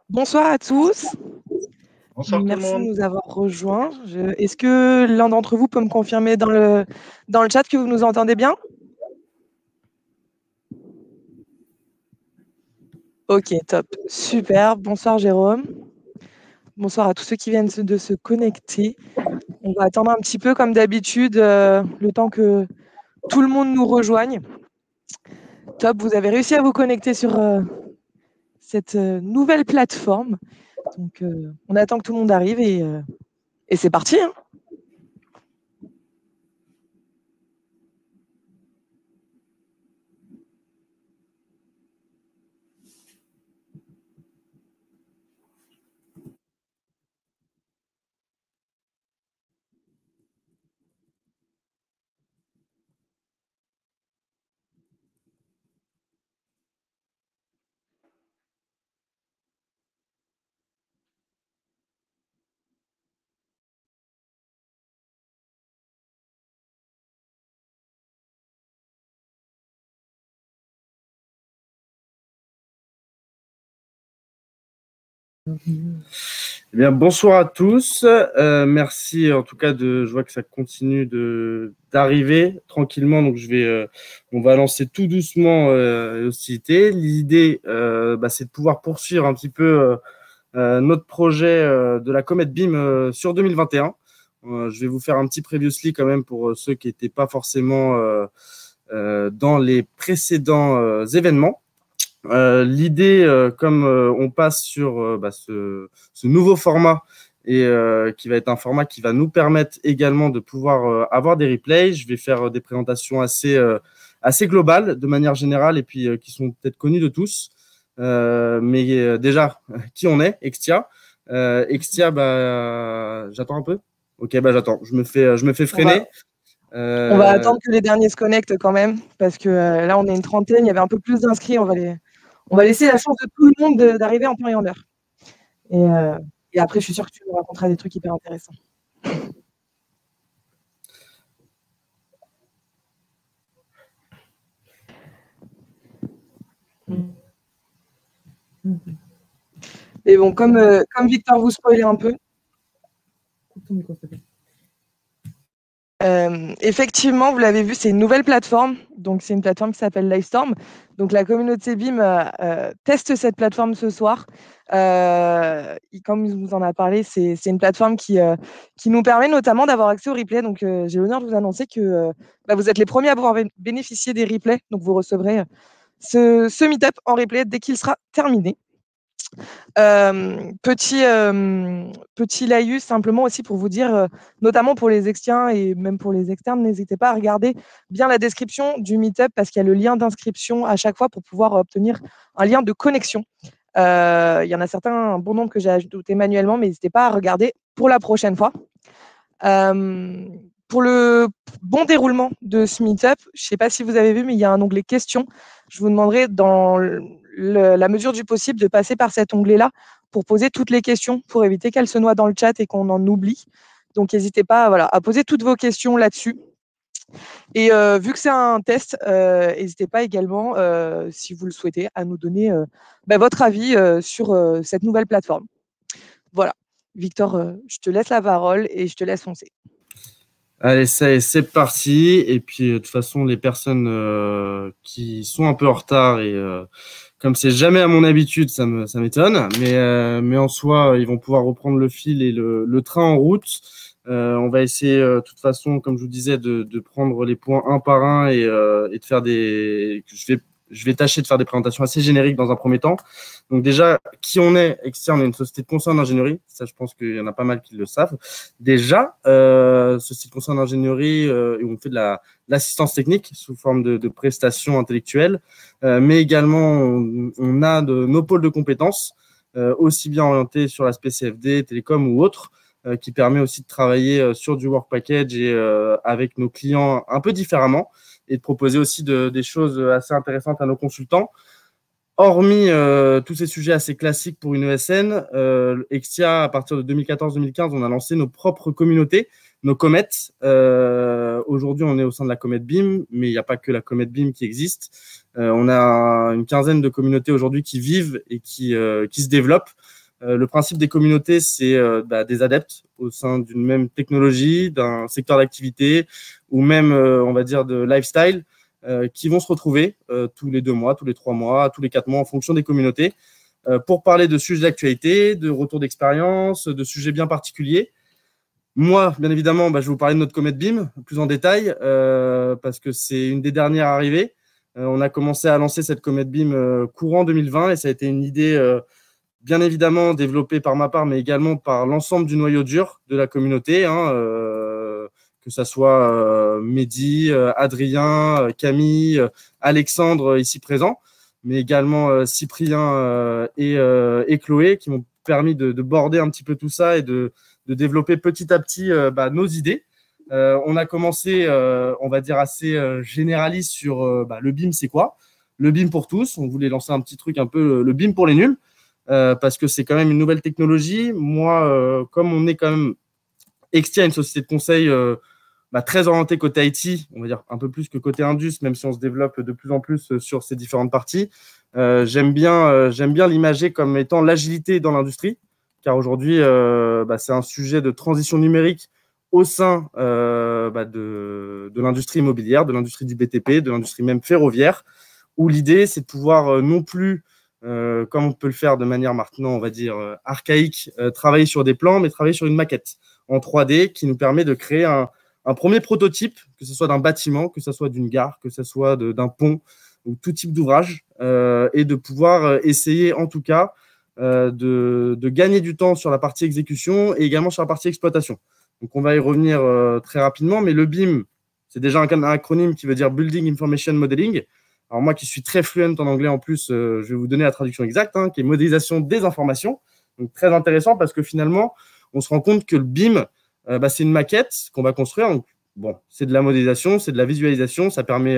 Bonsoir à tous. Bonsoir tout le Merci de monde. nous avoir rejoints. Est-ce que l'un d'entre vous peut me confirmer dans le chat que vous nous entendez bien? Ok, top. Super. Bonsoir Jérôme. Bonsoir à tous ceux qui viennent de se connecter. On va attendre un petit peu comme d'habitude le temps que tout le monde nous rejoigne. Top, vous avez réussi à vous connecter sur cette nouvelle plateforme. Donc on attend que tout le monde arrive et c'est parti, hein. Eh bien, bonsoir à tous. Merci en tout cas je vois que ça continue d'arriver tranquillement. Donc on va lancer tout doucement les hostilités. L'idée, c'est de pouvoir poursuivre un petit peu notre projet de la Comet BIM sur 2021. Je vais vous faire un petit previously quand même pour ceux qui n'étaient pas forcément dans les précédents événements. L'idée, comme on passe sur ce nouveau format et qui va être un format qui va nous permettre également de pouvoir avoir des replays, je vais faire des présentations assez globales de manière générale et puis qui sont peut-être connues de tous. Mais déjà, qui on est, Extia. Extia, j'attends un peu. Ok, j'attends. Je me fais freiner. On va attendre que les derniers se connectent quand même, parce que là, on est une trentaine, il y avait un peu plus d'inscrits. On va laisser la chance de tout le monde d'arriver en temps et en heure. Et après, je suis sûre que tu nous raconteras des trucs hyper intéressants. Et bon, comme Victor vous spoilait un peu. Effectivement, vous l'avez vu, c'est une nouvelle plateforme. Donc, c'est une plateforme qui s'appelle Livestorm. Donc, la communauté BIM teste cette plateforme ce soir. Comme il vous en a parlé, c'est une plateforme qui nous permet notamment d'avoir accès aux replays. Donc, j'ai l'honneur de vous annoncer que vous êtes les premiers à pouvoir bénéficier des replays. Donc, vous recevrez ce meet-up en replay dès qu'il sera terminé. Petit laïus simplement aussi pour vous dire, notamment pour les extiens et même pour les externes, n'hésitez pas à regarder bien la description du meet-up parce qu'il y a le lien d'inscription à chaque fois pour pouvoir obtenir un lien de connexion. Il y en a certains, un bon nombre que j'ai ajouté manuellement, mais n'hésitez pas à regarder pour la prochaine fois. Pour le bon déroulement de ce meet-up, je ne sais pas si vous avez vu, mais il y a un onglet questions. Je vous demanderai dans la mesure du possible de passer par cet onglet-là pour poser toutes les questions, pour éviter qu'elles se noient dans le chat et qu'on en oublie. Donc, n'hésitez pas à poser toutes vos questions là-dessus. Et vu que c'est un test, n'hésitez pas également, si vous le souhaitez, à nous donner votre avis sur cette nouvelle plateforme. Voilà. Victor, je te laisse la parole et je te laisse foncer. Allez, c'est parti. Et puis, de toute façon, les personnes qui sont un peu en retard et comme c'est jamais à mon habitude, ça m'étonne. Mais en soi, ils vont pouvoir reprendre le fil et le train en route. On va essayer, de toute façon, comme je vous disais, de prendre les points un par un et de faire je vais tâcher de faire des présentations assez génériques dans un premier temps. Donc déjà, qui on est, Extia, on est une société de conseil en ingénierie. Ça, je pense qu'il y en a pas mal qui le savent. Déjà, société de conseil en ingénierie, où on fait de l'assistance technique sous forme de prestations intellectuelles, mais également, on a nos pôles de compétences, aussi bien orientés sur l'aspect CFD, télécom ou autre, qui permet aussi de travailler sur du work package et avec nos clients un peu différemment et de proposer aussi des choses assez intéressantes à nos consultants. Hormis tous ces sujets assez classiques pour une ESN, Extia, à partir de 2014-2015, on a lancé nos propres communautés, nos comètes. Aujourd'hui, on est au sein de la Comet BIM, mais il n'y a pas que la Comet BIM qui existe. On a une quinzaine de communautés aujourd'hui qui vivent et qui se développent. Le principe des communautés, c'est des adeptes au sein d'une même technologie, d'un secteur d'activité ou même, on va dire, de lifestyle qui vont se retrouver tous les 2 mois, tous les 3 mois, tous les 4 mois en fonction des communautés pour parler de sujets d'actualité, de retour d'expérience, de sujets bien particuliers. Moi, bien évidemment, je vais vous parler de notre Comet BIM plus en détail parce que c'est une des dernières arrivées. On a commencé à lancer cette Comet BIM courant 2020 et ça a été une idée bien évidemment développée par ma part, mais également par l'ensemble du noyau dur de la communauté, que ça soit Mehdi, Adrien, Camille, Alexandre ici présent, mais également Cyprien et Chloé qui m'ont permis de border un petit peu tout ça et de développer petit à petit nos idées. On a commencé, on va dire, assez généraliste sur le BIM, c'est quoi? Le BIM pour tous. On voulait lancer un petit truc un peu le BIM pour les nuls parce que c'est quand même une nouvelle technologie. Moi, comme on est quand même Extia, une société de conseil très orientée côté IT, on va dire un peu plus que côté Indus, même si on se développe de plus en plus sur ces différentes parties. J'aime bien l'imager comme étant l'agilité dans l'industrie, car aujourd'hui, c'est un sujet de transition numérique au sein de l'industrie immobilière, de l'industrie du BTP, de l'industrie même ferroviaire, où l'idée, c'est de pouvoir non plus, comme on peut le faire de manière maintenant, on va dire, archaïque, travailler sur des plans, mais travailler sur une maquette en 3D qui nous permet de créer un premier prototype, que ce soit d'un bâtiment, que ce soit d'une gare, que ce soit d'un pont ou tout type d'ouvrage, et de pouvoir essayer en tout cas de gagner du temps sur la partie exécution et également sur la partie exploitation. Donc, on va y revenir très rapidement, mais le BIM, c'est déjà un acronyme qui veut dire Building Information Modeling. Alors, moi qui suis très fluent en anglais en plus, je vais vous donner la traduction exacte, qui est modélisation des informations. Donc, très intéressant parce que finalement, on se rend compte que le BIM, c'est une maquette qu'on va construire. Donc, bon, c'est de la modélisation, c'est de la visualisation. Ça permet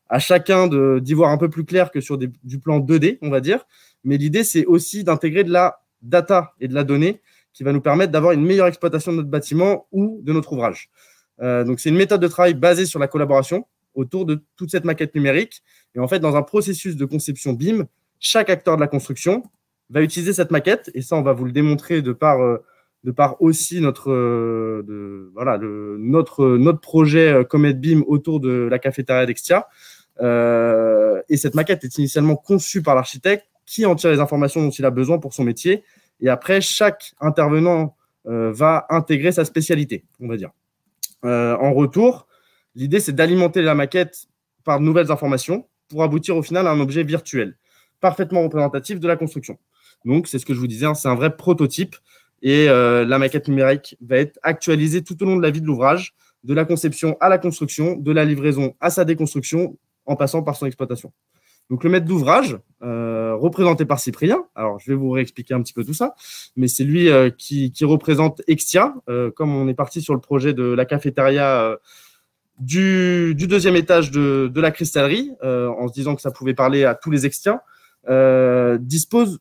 à chacun d'y voir un peu plus clair que sur du plan 2D, on va dire. Mais l'idée, c'est aussi d'intégrer de la data et de la donnée qui va nous permettre d'avoir une meilleure exploitation de notre bâtiment ou de notre ouvrage. Donc, c'est une méthode de travail basée sur la collaboration autour de toute cette maquette numérique. Et en fait, dans un processus de conception BIM, chaque acteur de la construction va utiliser cette maquette. Et ça, on va vous le démontrer de par aussi notre projet Comet BIM autour de la cafétéria d'Extia. Et cette maquette est initialement conçue par l'architecte qui en tire les informations dont il a besoin pour son métier. Et après, chaque intervenant va intégrer sa spécialité, on va dire. En retour, l'idée, c'est d'alimenter la maquette par de nouvelles informations pour aboutir au final à un objet virtuel, parfaitement représentatif de la construction. Donc, c'est ce que je vous disais, c'est un vrai prototype. Et la maquette numérique va être actualisée tout au long de la vie de l'ouvrage, de la conception à la construction, de la livraison à sa déconstruction, en passant par son exploitation. Donc, le maître d'ouvrage, représenté par Cyprien, alors je vais vous réexpliquer un petit peu tout ça, mais c'est lui qui représente Extia, comme on est parti sur le projet de la cafétéria du 2e étage de la cristallerie, en se disant que ça pouvait parler à tous les Extiens, dispose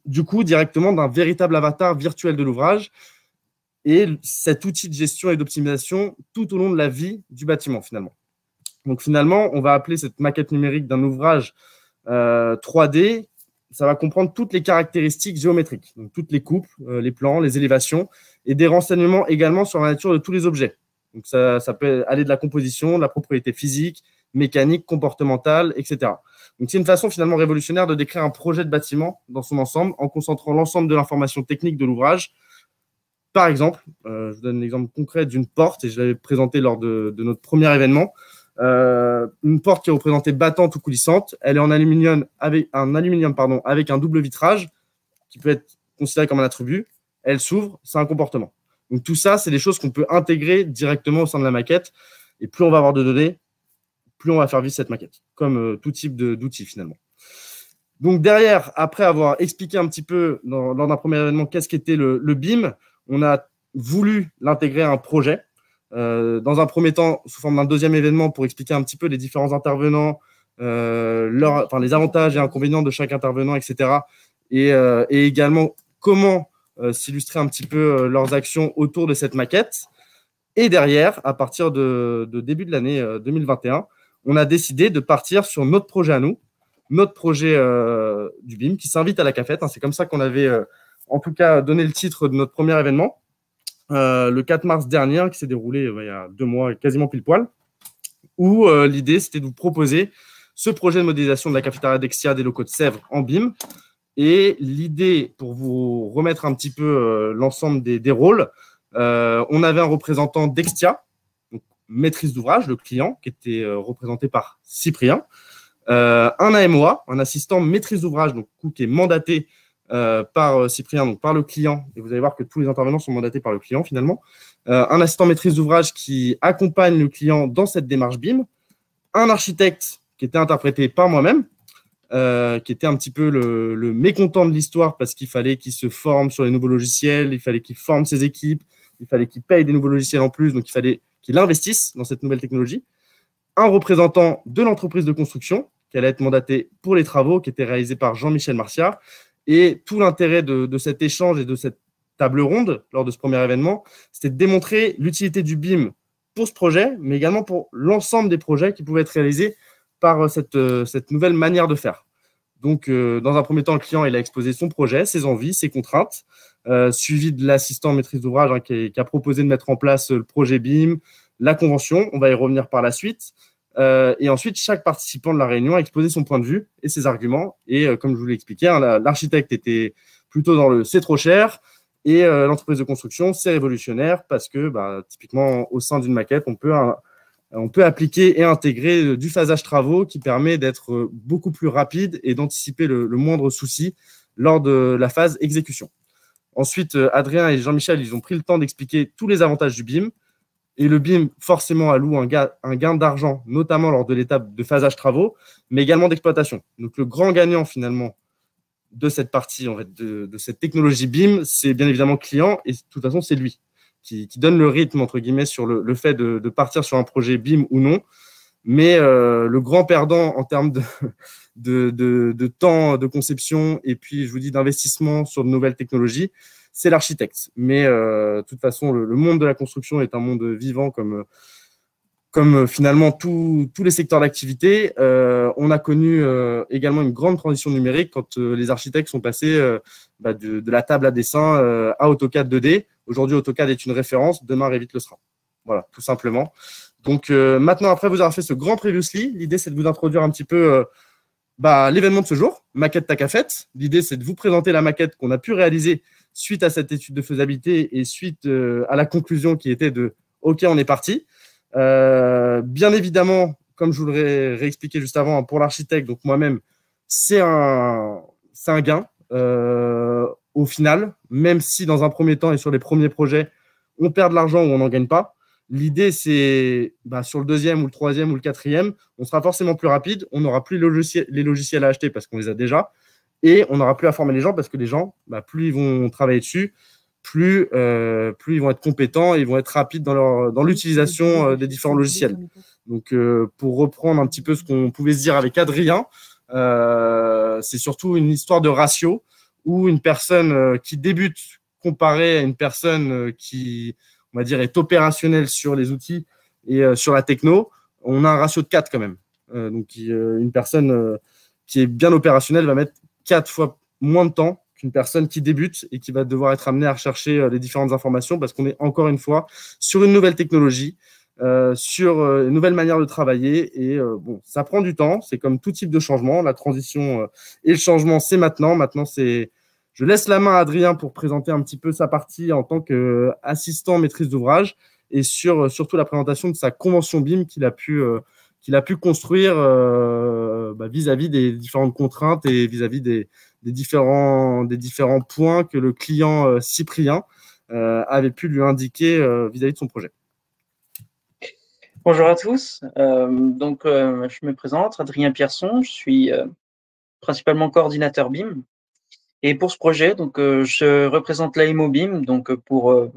du coup directement d'un véritable avatar virtuel de l'ouvrage et cet outil de gestion et d'optimisation tout au long de la vie du bâtiment finalement. Donc finalement, on va appeler cette maquette numérique d'un ouvrage 3D, ça va comprendre toutes les caractéristiques géométriques, donc toutes les coupes, les plans, les élévations et des renseignements également sur la nature de tous les objets. Donc ça peut aller de la composition, de la propriété physique, mécanique, comportementale, etc. Donc, c'est une façon finalement révolutionnaire de décrire un projet de bâtiment dans son ensemble en concentrant l'ensemble de l'information technique de l'ouvrage. Par exemple, je vous donne un exemple concret d'une porte et je l'avais présenté lors de notre premier événement. Une porte qui est représentée battante ou coulissante. Elle est en aluminium avec un double vitrage qui peut être considéré comme un attribut. Elle s'ouvre, c'est un comportement. Donc, tout ça, c'est des choses qu'on peut intégrer directement au sein de la maquette. Et plus on va avoir de données, plus on va faire vivre cette maquette, comme tout type d'outils finalement. Donc derrière, après avoir expliqué un petit peu lors d'un premier événement qu'est-ce qu'était le BIM, on a voulu l'intégrer à un projet. Dans un premier temps, sous forme d'un deuxième événement pour expliquer un petit peu les différents intervenants, les avantages et inconvénients de chaque intervenant, etc. Et également comment s'illustrer un petit peu leurs actions autour de cette maquette. Et derrière, à partir de début de l'année 2021, on a décidé de partir sur notre projet à nous, notre projet du BIM qui s'invite à la cafette. C'est comme ça qu'on avait en tout cas donner le titre de notre premier événement, le 4 mars dernier, qui s'est déroulé il y a 2 mois, quasiment pile poil, où l'idée, c'était de vous proposer ce projet de modélisation de la cafétéria Dextia des locaux de Sèvres en BIM. Et l'idée, pour vous remettre un petit peu l'ensemble des rôles, on avait un représentant Dextia, donc maîtrise d'ouvrage, le client, qui était représenté par Cyprien, un AMOA, un assistant maîtrise d'ouvrage, donc qui est mandaté par Cyprien, donc par le client, et vous allez voir que tous les intervenants sont mandatés par le client finalement, un assistant maîtrise d'ouvrage qui accompagne le client dans cette démarche BIM, un architecte qui était interprété par moi-même, qui était un petit peu le mécontent de l'histoire parce qu'il fallait qu'il se forme sur les nouveaux logiciels, il fallait qu'il forme ses équipes, il fallait qu'il paye des nouveaux logiciels en plus, donc il fallait qu'il investisse dans cette nouvelle technologie. Un représentant de l'entreprise de construction qui allait être mandaté pour les travaux, qui était réalisé par Jean-Michel Marciard. Et tout l'intérêt de cet échange et de cette table ronde lors de ce premier événement, c'était de démontrer l'utilité du BIM pour ce projet, mais également pour l'ensemble des projets qui pouvaient être réalisés par cette nouvelle manière de faire. Donc, dans un premier temps, le client il a exposé son projet, ses envies, ses contraintes, suivi de l'assistant maîtrise d'ouvrage qui a proposé de mettre en place le projet BIM, la convention, on va y revenir par la suite. Et ensuite, chaque participant de la réunion a exposé son point de vue et ses arguments. Et comme je vous l'ai expliqué, hein, l'architecte était plutôt dans le « c'est trop cher » et l'entreprise de construction, c'est révolutionnaire parce que typiquement, au sein d'une maquette, on peut appliquer et intégrer du phasage travaux qui permet d'être beaucoup plus rapide et d'anticiper le moindre souci lors de la phase exécution. Ensuite, Adrien et Jean-Michel, ils ont pris le temps d'expliquer tous les avantages du BIM. Et le BIM, forcément, alloue un gain d'argent, notamment lors de l'étape de phasage travaux, mais également d'exploitation. Donc, le grand gagnant, finalement, de cette partie, en fait, de cette technologie BIM, c'est bien évidemment le client, et de toute façon, c'est lui qui donne le rythme, entre guillemets, sur le fait de partir sur un projet BIM ou non. Mais le grand perdant en termes de temps de conception et puis, je vous dis, d'investissement sur de nouvelles technologies, c'est l'architecte. Mais de toute façon, le monde de la construction est un monde vivant comme finalement tous les secteurs d'activité. On a connu également une grande transition numérique quand les architectes sont passés de la table à dessin à AutoCAD 2D. Aujourd'hui, AutoCAD est une référence, demain, Revit le sera. Voilà, tout simplement. Donc maintenant, après vous avoir fait ce grand previously, l'idée c'est de vous introduire un petit peu l'événement de ce jour, Maquette Tac à Fête. L'idée c'est de vous présenter la maquette qu'on a pu réaliser suite à cette étude de faisabilité et suite à la conclusion qui était de « OK, on est parti ». Bien évidemment, comme je vous l'ai réexpliqué juste avant, pour l'architecte, donc moi-même, c'est un gain au final, même si dans un premier temps et sur les premiers projets, on perd de l'argent ou on n'en gagne pas. L'idée, c'est sur le deuxième ou le troisième ou le quatrième, on sera forcément plus rapide, on n'aura plus les logiciels à acheter parce qu'on les a déjà, et on n'aura plus à former les gens parce que les gens, plus ils vont travailler dessus, plus ils vont être compétents et ils vont être rapides dans l'utilisation des différents logiciels. Donc, pour reprendre un petit peu ce qu'on pouvait se dire avec Adrien, c'est surtout une histoire de ratio où une personne qui débute comparée à une personne qui, on va dire, est opérationnelle sur les outils et sur la techno, on a un ratio de 4 quand même. Donc, une personne qui est bien opérationnelle va mettre 4 fois moins de temps qu'une personne qui débute et qui va devoir être amenée à rechercher les différentes informations parce qu'on est encore une fois sur une nouvelle technologie, sur une nouvelle manière de travailler et ça prend du temps, c'est comme tout type de changement, la transition et le changement c'est maintenant. Maintenant je laisse la main à Adrien pour présenter un petit peu sa partie en tant qu'assistant maîtrise d'ouvrage et surtout la présentation de sa convention BIM qu'il a pu construire vis-à-vis des différentes contraintes et vis-à-vis des différents points que le client Cyprien avait pu lui indiquer vis-à-vis de son projet. Bonjour à tous. Je me présente, Adrien Pierson, je suis principalement coordinateur BIM. Et pour ce projet, je représente l'AMO BIM. Donc, pour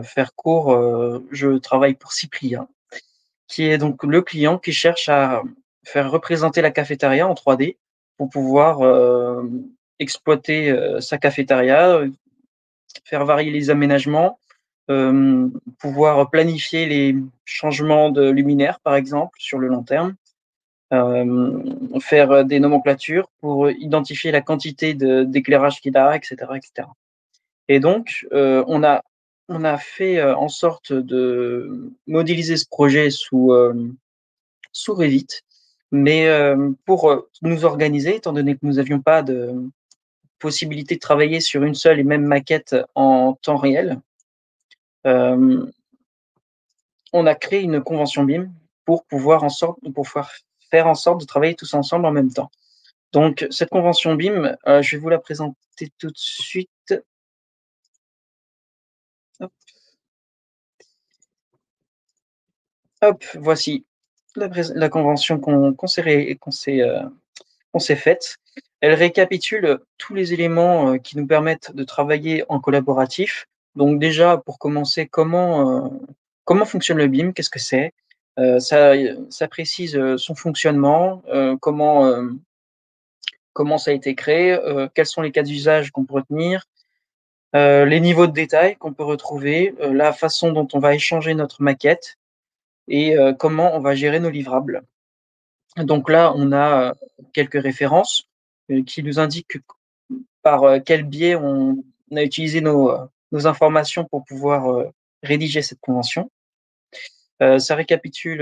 faire court, je travaille pour Cyprien, qui est donc le client qui cherche à faire représenter la cafétéria en 3D pour pouvoir exploiter sa cafétéria, faire varier les aménagements, pouvoir planifier les changements de luminaires, par exemple, sur le long terme, faire des nomenclatures pour identifier la quantité d'éclairage qu'il a, etc., etc. Et donc, on a fait en sorte de modéliser ce projet sous Revit, mais pour nous organiser, étant donné que nous n'avions pas de possibilité de travailler sur une seule et même maquette en temps réel, on a créé une convention BIM pour pouvoir faire en sorte de travailler tous ensemble en même temps. Donc, cette convention BIM, je vais vous la présenter tout de suite. Hop. Hop, voici la convention qu'on s'est faite. Elle récapitule tous les éléments qui nous permettent de travailler en collaboratif. Donc déjà, pour commencer, comment fonctionne le BIM, qu'est-ce que c'est? Ça précise son fonctionnement, comment ça a été créé, quels sont les cas d'usage qu'on peut retenir, les niveaux de détail qu'on peut retrouver, la façon dont on va échanger notre maquette et comment on va gérer nos livrables. Donc là, on a quelques références qui nous indiquent par quel biais on a utilisé nos informations pour pouvoir rédiger cette convention. Ça récapitule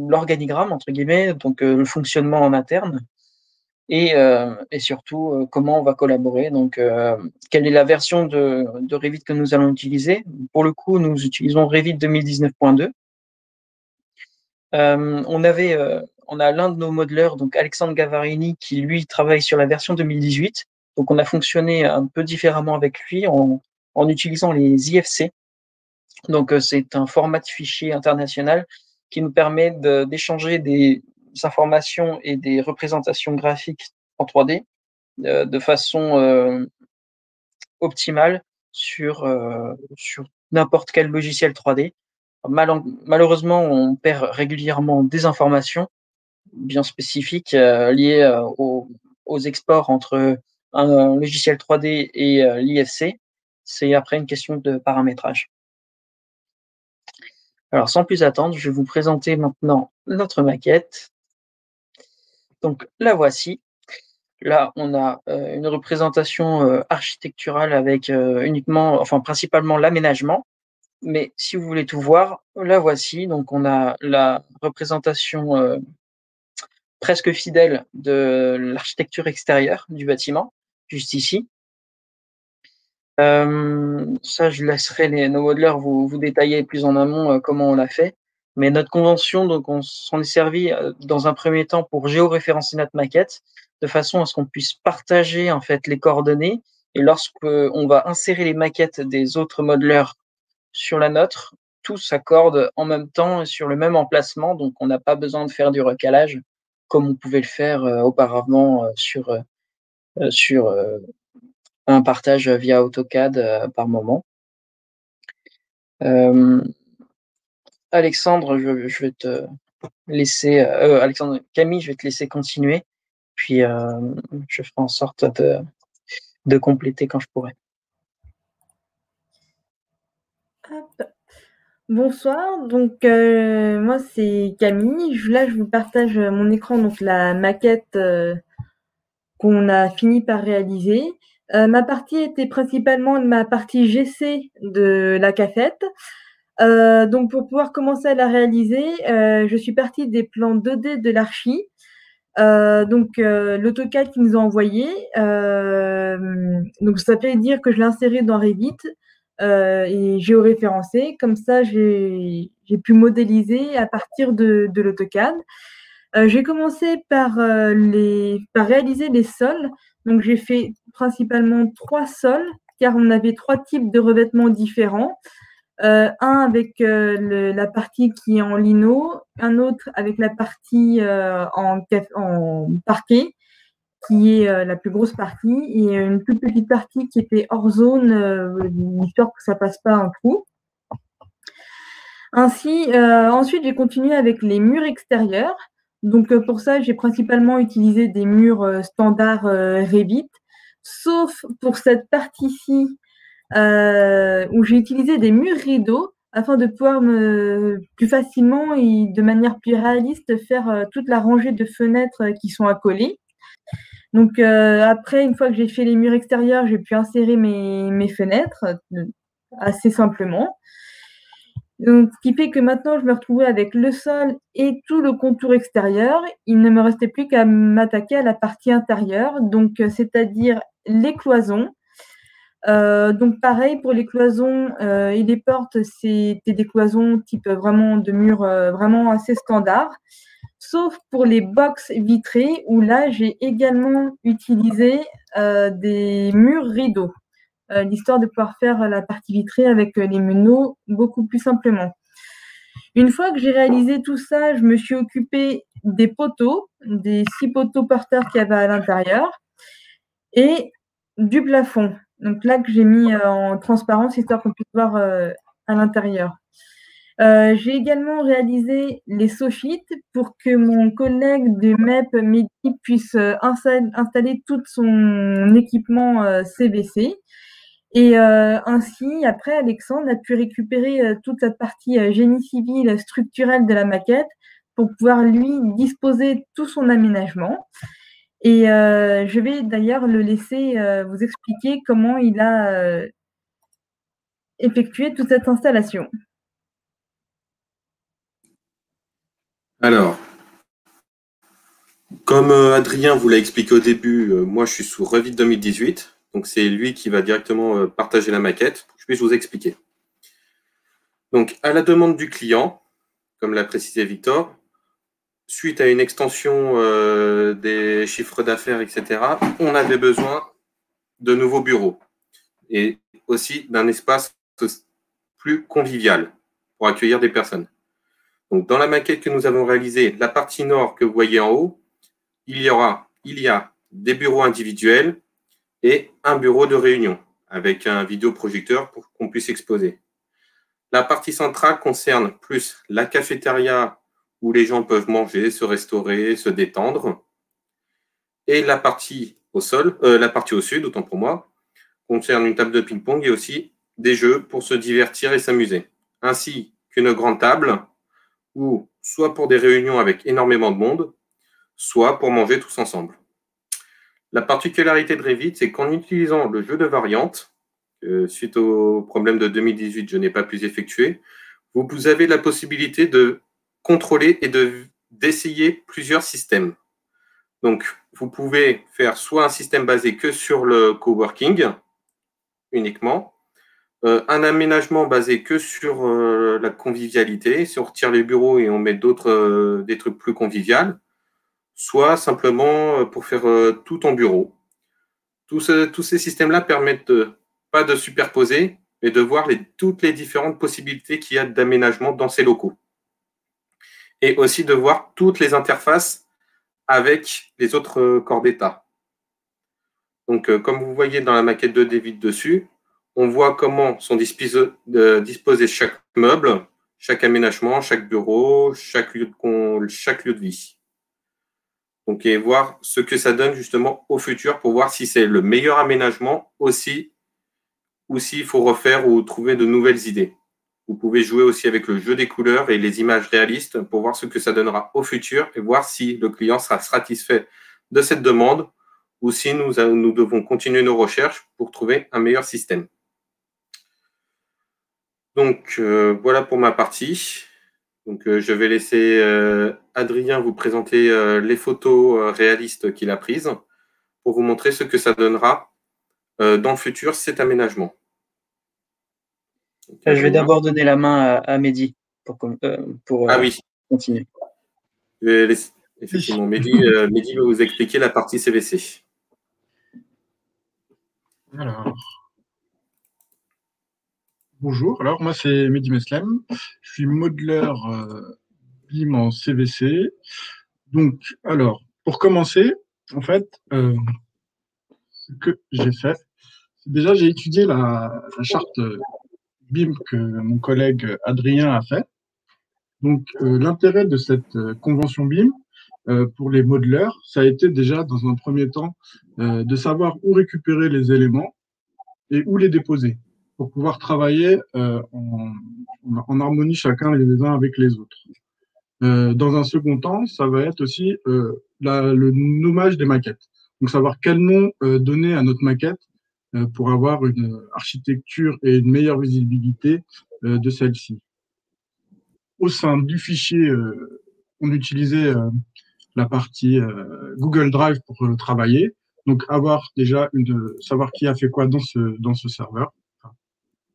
l'organigramme, entre guillemets, donc le fonctionnement en interne, et surtout comment on va collaborer. Donc, quelle est la version de Revit que nous allons utiliser? Pour le coup, nous utilisons Revit 2019.2. On a l'un de nos modeleurs, donc Alexandre Gavarini, qui lui travaille sur la version 2018. Donc, on a fonctionné un peu différemment avec lui en utilisant les IFC. Donc, c'est un format de fichier international qui nous permet d'échanger des informations et des représentations graphiques en 3D de façon optimale sur n'importe quel logiciel 3D. Malheureusement, on perd régulièrement des informations bien spécifiques liées aux exports entre un logiciel 3D et l'IFC. C'est après une question de paramétrage. Alors, sans plus attendre, je vais vous présenter maintenant notre maquette. Donc, la voici. Là, on a une représentation architecturale avec principalement l'aménagement. Mais si vous voulez tout voir, la voici. Donc, on a la représentation presque fidèle de l'architecture extérieure du bâtiment, juste ici. Ça, je laisserai nos modeleurs vous détailler plus en amont comment on l'a fait. Mais notre convention, donc, on s'en est servi dans un premier temps pour géoréférencer notre maquette, de façon à ce qu'on puisse partager en fait les coordonnées. Et lorsqu'on va insérer les maquettes des autres modeleurs sur la nôtre, tout s'accorde en même temps et sur le même emplacement. Donc, on n'a pas besoin de faire du recalage comme on pouvait le faire auparavant sur un partage via AutoCAD par moment. Alexandre, je vais te laisser, Camille, je vais te laisser continuer, puis je ferai en sorte de compléter quand je pourrai. Hop. Bonsoir, donc moi c'est Camille. Là, je vous partage mon écran, donc la maquette qu'on a fini par réaliser. Ma partie était principalement ma partie GC de la cafette. Donc, pour pouvoir commencer à la réaliser, je suis partie des plans 2D de l'archi. Donc, l'AutoCAD qui nous a envoyé. Donc, ça veut dire que je l'ai inséré dans Revit et géoréférencé. Comme ça, j'ai pu modéliser à partir de l'AutoCAD. J'ai commencé par réaliser les sols. Donc, j'ai fait principalement 3 sols, car on avait 3 types de revêtements différents. Un avec la partie qui est en lino, un autre avec la partie en parquet, qui est la plus grosse partie, et une toute petite partie qui était hors zone, histoire que ça passe pas un trou. Ainsi, ensuite, j'ai continué avec les murs extérieurs. Donc, pour ça, j'ai principalement utilisé des murs standards Revit, sauf pour cette partie-ci où j'ai utilisé des murs rideaux. afin de pouvoir plus facilement et de manière plus réaliste faire toute la rangée de fenêtres qui sont accolées. Donc après, une fois que j'ai fait les murs extérieurs, j'ai pu insérer mes fenêtres assez simplement. Donc, ce qui fait que maintenant, je me retrouvais avec le sol et tout le contour extérieur. Il ne me restait plus qu'à m'attaquer à la partie intérieure, donc c'est-à-dire les cloisons. Donc pareil pour les cloisons et les portes, c'était des cloisons type vraiment de murs vraiment assez standard, sauf pour les box vitrées où là j'ai également utilisé des murs rideaux, l'histoire de pouvoir faire la partie vitrée avec les meneaux beaucoup plus simplement. Une fois que j'ai réalisé tout ça, je me suis occupée des poteaux, des 6 poteaux porteurs qu'il y avait à l'intérieur et du plafond. Donc là que j'ai mis en transparence histoire qu'on puisse voir à l'intérieur. J'ai également réalisé les soffites pour que mon collègue de MEP Mehdi puisse installer tout son équipement CVC. Et ainsi, après, Alexandre a pu récupérer toute cette partie génie civil structurelle de la maquette pour pouvoir, lui, disposer tout son aménagement. Et je vais d'ailleurs le laisser vous expliquer comment il a effectué toute cette installation. Alors, comme Adrien vous l'a expliqué au début, moi je suis sous Revit 2018, donc c'est lui qui va directement partager la maquette pour que je puisse vous expliquer. Donc, à la demande du client, comme l'a précisé Victor, suite à une extension des chiffres d'affaires, etc., on avait besoin de nouveaux bureaux et aussi d'un espace plus convivial pour accueillir des personnes. Donc, dans la maquette que nous avons réalisée, la partie nord que vous voyez en haut, il y a des bureaux individuels et un bureau de réunion avec un vidéoprojecteur pour qu'on puisse exposer. La partie centrale concerne plus la cafétéria où les gens peuvent manger, se restaurer, se détendre. Et la partie au sud, autant pour moi, concerne une table de ping-pong et aussi des jeux pour se divertir et s'amuser, ainsi qu'une grande table où soit pour des réunions avec énormément de monde, soit pour manger tous ensemble. La particularité de Revit, c'est qu'en utilisant le jeu de variantes, suite au problème de 2018, je n'ai pas pu effectuer, vous avez la possibilité de contrôler et d'essayer plusieurs systèmes. Donc, vous pouvez faire soit un système basé que sur le coworking, uniquement, un aménagement basé que sur la convivialité, si on retire les bureaux et on met des trucs plus conviviaux, soit simplement pour faire tout en bureau. Tous ces systèmes-là permettent pas de superposer, mais de voir toutes les différentes possibilités qu'il y a d'aménagement dans ces locaux. Et aussi de voir toutes les interfaces avec les autres corps d'État. Donc, comme vous voyez dans la maquette de David dessus, on voit comment sont disposés chaque meuble, chaque aménagement, chaque bureau, chaque lieu de vie. Donc, et voir ce que ça donne justement au futur pour voir si c'est le meilleur aménagement aussi, ou s'il faut refaire ou trouver de nouvelles idées. Vous pouvez jouer aussi avec le jeu des couleurs et les images réalistes pour voir ce que ça donnera au futur et voir si le client sera satisfait de cette demande ou si nous devons continuer nos recherches pour trouver un meilleur système. Donc, voilà pour ma partie. Donc, je vais laisser Adrien vous présenter les photos réalistes qu'il a prises pour vous montrer ce que ça donnera dans le futur, cet aménagement. Je vais d'abord donner la main à Mehdi pour continuer. Je vais laisser, effectivement, Mehdi va vous expliquer la partie CVC. Alors, bonjour, alors moi c'est Mehdi Meslem, je suis modeleur BIM en CVC. Donc, alors, pour commencer, en fait, ce que j'ai fait, c'est déjà j'ai étudié la charte BIM que mon collègue Adrien a fait. Donc, l'intérêt de cette convention BIM pour les modeleurs, ça a été déjà, dans un premier temps, de savoir où récupérer les éléments et où les déposer. pour pouvoir travailler en harmonie chacun les uns avec les autres. Dans un second temps, ça va être aussi le nommage des maquettes. Donc, savoir quel nom donner à notre maquette pour avoir une architecture et une meilleure visibilité de celle-ci. Au sein du fichier, on utilisait la partie Google Drive pour travailler. Donc, avoir déjà savoir qui a fait quoi dans ce serveur,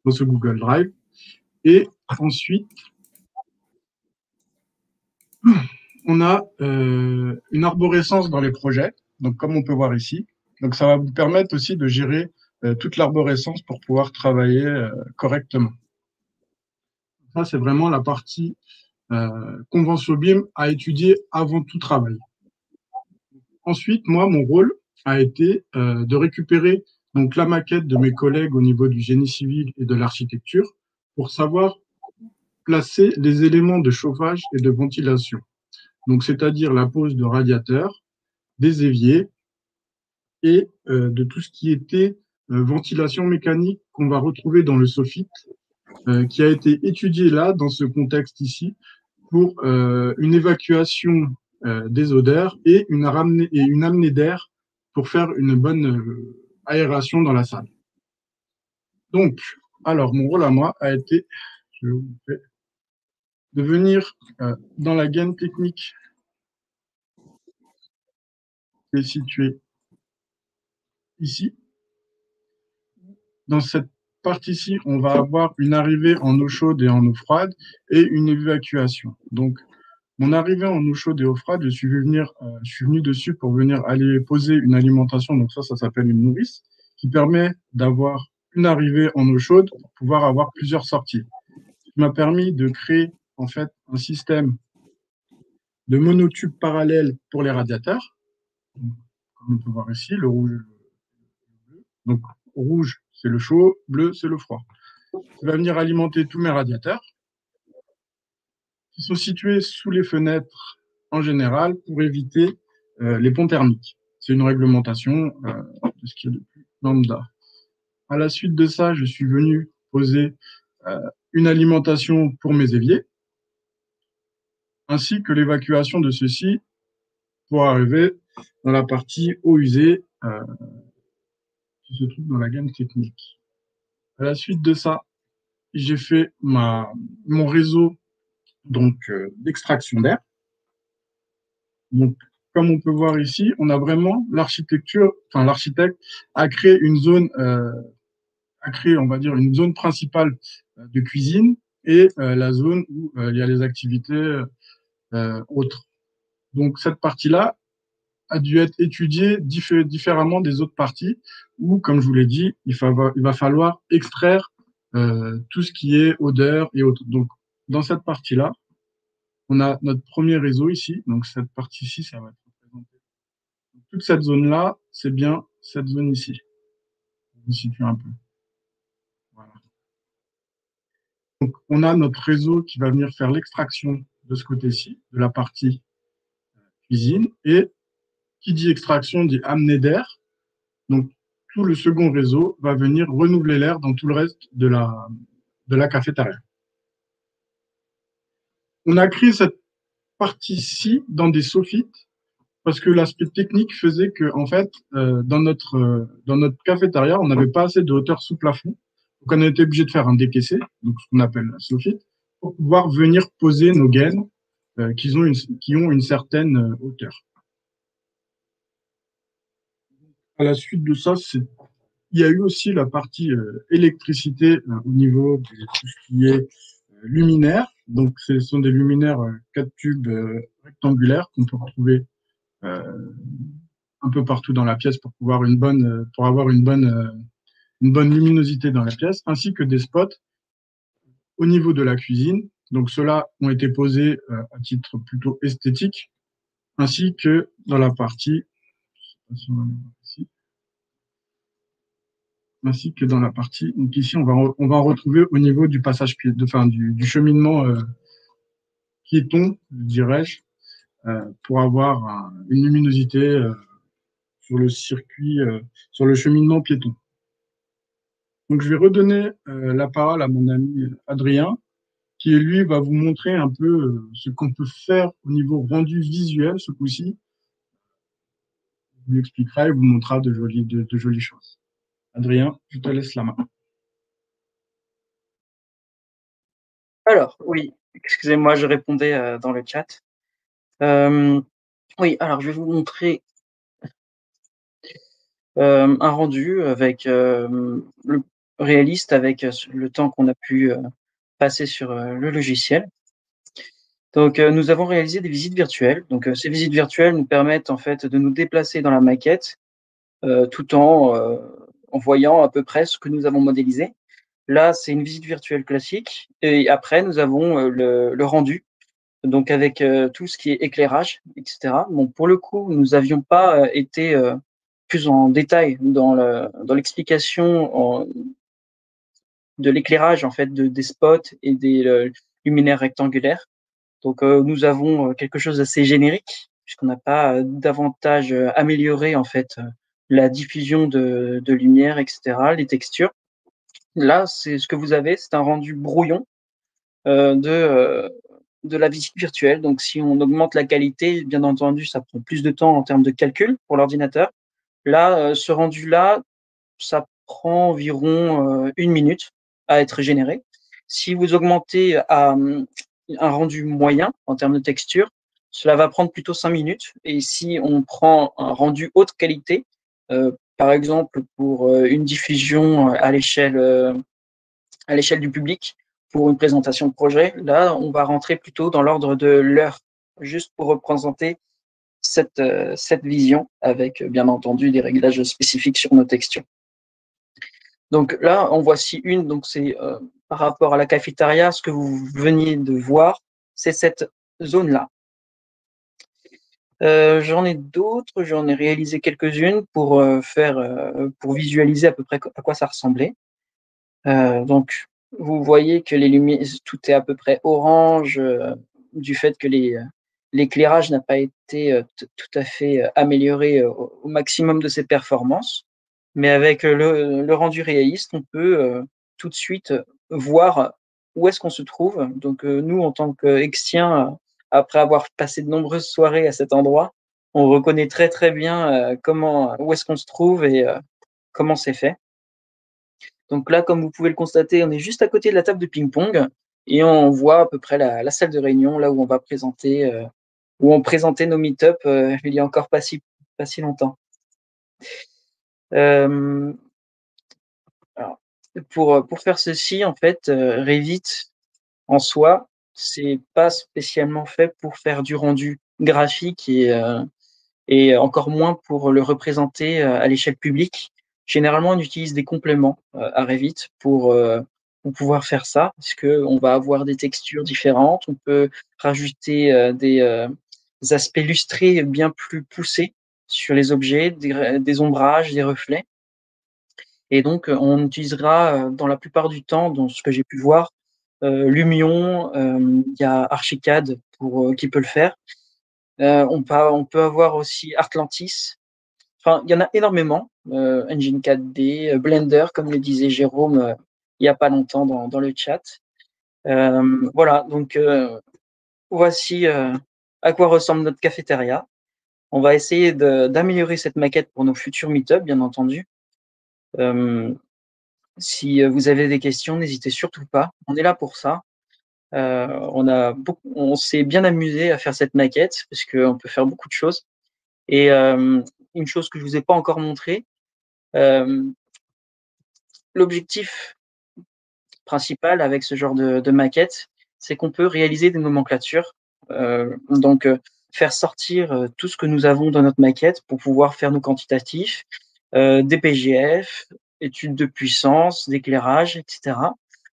dans ce Google Drive. Et ensuite, on a une arborescence dans les projets, donc comme on peut voir ici. Donc, ça va vous permettre aussi de gérer toute l'arborescence pour pouvoir travailler correctement. Ça, c'est vraiment la partie Convention BIM à étudier avant tout travail. Ensuite, moi, mon rôle a été de récupérer donc la maquette de mes collègues au niveau du génie civil et de l'architecture pour savoir placer les éléments de chauffage et de ventilation. Donc, c'est-à-dire la pose de radiateurs, des éviers et de tout ce qui était ventilation mécanique qu'on va retrouver dans le SOFIT, qui a été étudié là, dans ce contexte ici, pour une évacuation des odeurs et une amenée d'air pour faire une bonne aération dans la salle. Donc, alors, mon rôle à moi a été de venir dans la gaine technique qui est située ici. Dans cette partie-ci, on va avoir une arrivée en eau chaude et en eau froide et une évacuation. Donc, mon arrivée en eau chaude et eau froide, je suis venu dessus pour venir aller poser une alimentation. Donc ça s'appelle une nourrice, qui permet d'avoir une arrivée en eau chaude pour pouvoir avoir plusieurs sorties. Ça m'a permis de créer en fait un système de monotubes parallèles pour les radiateurs. Donc, comme on peut voir ici, le rouge et le bleu. Donc rouge, c'est le chaud, bleu, c'est le froid. Ça va venir alimenter tous mes radiateurs, qui sont situés sous les fenêtres en général pour éviter les ponts thermiques. C'est une réglementation de ce qui est le plus lambda. À la suite de ça, je suis venu poser une alimentation pour mes éviers, ainsi que l'évacuation de ceux-ci pour arriver dans la partie eau usée qui se trouve dans la gamme technique. À la suite de ça, j'ai fait mon réseau d'extraction d'air. Donc, comme on peut voir ici, on a vraiment l'architecte a créé une zone, on va dire, une zone principale de cuisine et la zone où il y a les activités autres. Donc, cette partie-là a dû être étudiée différemment des autres parties où, comme je vous l'ai dit, il va falloir extraire tout ce qui est odeur et autres. Donc, dans cette partie-là, on a notre premier réseau ici. Donc, cette partie-ci, ça va être représenté. Toute cette zone-là, c'est bien cette zone ici. Je vous situe un peu. Voilà. Donc, on a notre réseau qui va venir faire l'extraction de ce côté-ci, de la partie cuisine. Et qui dit extraction dit amenée d'air. Donc, tout le second réseau va venir renouveler l'air dans tout le reste de la cafétéria. On a créé cette partie-ci dans des soffites parce que l'aspect technique faisait que, en fait, dans notre cafétéria, on n'avait pas assez de hauteur sous plafond. Donc, on a été obligé de faire un décaissé, donc ce qu'on appelle la soffite, pour pouvoir venir poser nos gaines qui ont une certaine hauteur. À la suite de ça, il y a eu aussi la partie électricité au niveau de tout ce qui est luminaire. Donc, ce sont des luminaires 4 tubes rectangulaires qu'on peut retrouver un peu partout dans la pièce pour avoir une bonne luminosité dans la pièce, ainsi que des spots au niveau de la cuisine. Donc, ceux-là ont été posés à titre plutôt esthétique, ainsi que dans la partie, donc ici, on va en retrouver au niveau du passage du cheminement piéton, dirais-je, pour avoir une luminosité sur le circuit, sur le cheminement piéton. Donc, je vais redonner la parole à mon ami Adrien, qui lui va vous montrer un peu ce qu'on peut faire au niveau rendu visuel ce coup-ci. Il vous expliquera et vous montrera de jolies choses. Adrien, je te laisse la main. Alors, oui, excusez-moi, je répondais dans le chat. Oui, alors je vais vous montrer un rendu avec le réaliste avec le temps qu'on a pu passer sur le logiciel. Donc, nous avons réalisé des visites virtuelles. Donc, ces visites virtuelles nous permettent en fait de nous déplacer dans la maquette tout en voyant à peu près ce que nous avons modélisé. Là, c'est une visite virtuelle classique. Et après, nous avons le rendu, donc avec tout ce qui est éclairage, etc. Bon, pour le coup, nous n'avions pas été plus en détail dans l'explication de l'éclairage en fait des spots et des luminaires rectangulaires. Donc, nous avons quelque chose d'assez générique, puisqu'on n'a pas davantage amélioré en fait la diffusion de lumière, etc., les textures. Là, c'est ce que vous avez, c'est un rendu brouillon euh, de, euh, de la visite virtuelle. Donc, si on augmente la qualité, bien entendu, ça prend plus de temps en termes de calcul pour l'ordinateur. Là, ce rendu-là, ça prend environ 1 minute à être généré. Si vous augmentez à un rendu moyen en termes de texture, cela va prendre plutôt 5 minutes. Et si on prend un rendu haute qualité, par exemple pour une diffusion à l'échelle du public, pour une présentation de projet, là, on va rentrer plutôt dans l'ordre de l'heure, juste pour représenter cette vision avec, bien entendu, des réglages spécifiques sur nos textures. Donc là, en voici une. Donc c'est par rapport à la cafétéria, ce que vous veniez de voir, c'est cette zone-là. J'en ai d'autres, j'en ai réalisé quelques-unes pour visualiser à peu près à quoi ça ressemblait. Donc vous voyez que les lumières, tout est à peu près orange du fait que l'éclairage n'a pas été tout à fait amélioré au maximum de ses performances. Mais avec le rendu réaliste, on peut tout de suite voir où est-ce qu'on se trouve. Donc nous, en tant qu'Extiens, après avoir passé de nombreuses soirées à cet endroit, on reconnaît très très bien où est-ce qu'on se trouve et comment c'est fait. Donc là, comme vous pouvez le constater, on est juste à côté de la table de ping-pong et on voit à peu près la salle de réunion, là où on va où on présentait nos meet-up il y a encore pas si longtemps. Alors, pour faire ceci, en fait, Revit, en soi, c'est pas spécialement fait pour faire du rendu graphique et encore moins pour le représenter à l'échelle publique. Généralement, on utilise des compléments à Revit pour pouvoir faire ça, parce qu'on va avoir des textures différentes, on peut rajouter des aspects lustrés bien plus poussés sur les objets, des ombrages, des reflets. Et donc, on utilisera dans la plupart du temps, dans ce que j'ai pu voir, Lumion, il y a Archicad qui peut le faire. On peut avoir aussi Artlantis. Enfin, il y en a énormément. Engine 4D, Blender, comme le disait Jérôme il n'y a pas longtemps dans le chat. Voilà, donc voici à quoi ressemble notre cafétéria. On va essayer d'améliorer cette maquette pour nos futurs meet-up, bien entendu. Si vous avez des questions, n'hésitez surtout pas. On est là pour ça. On s'est bien amusé à faire cette maquette parce qu'on peut faire beaucoup de choses. Et une chose que je vous ai pas encore montré, l'objectif principal avec ce genre de maquette, c'est qu'on peut réaliser des nomenclatures. Donc faire sortir tout ce que nous avons dans notre maquette pour pouvoir faire nos quantitatifs, des PGF, études de puissance, d'éclairage, etc.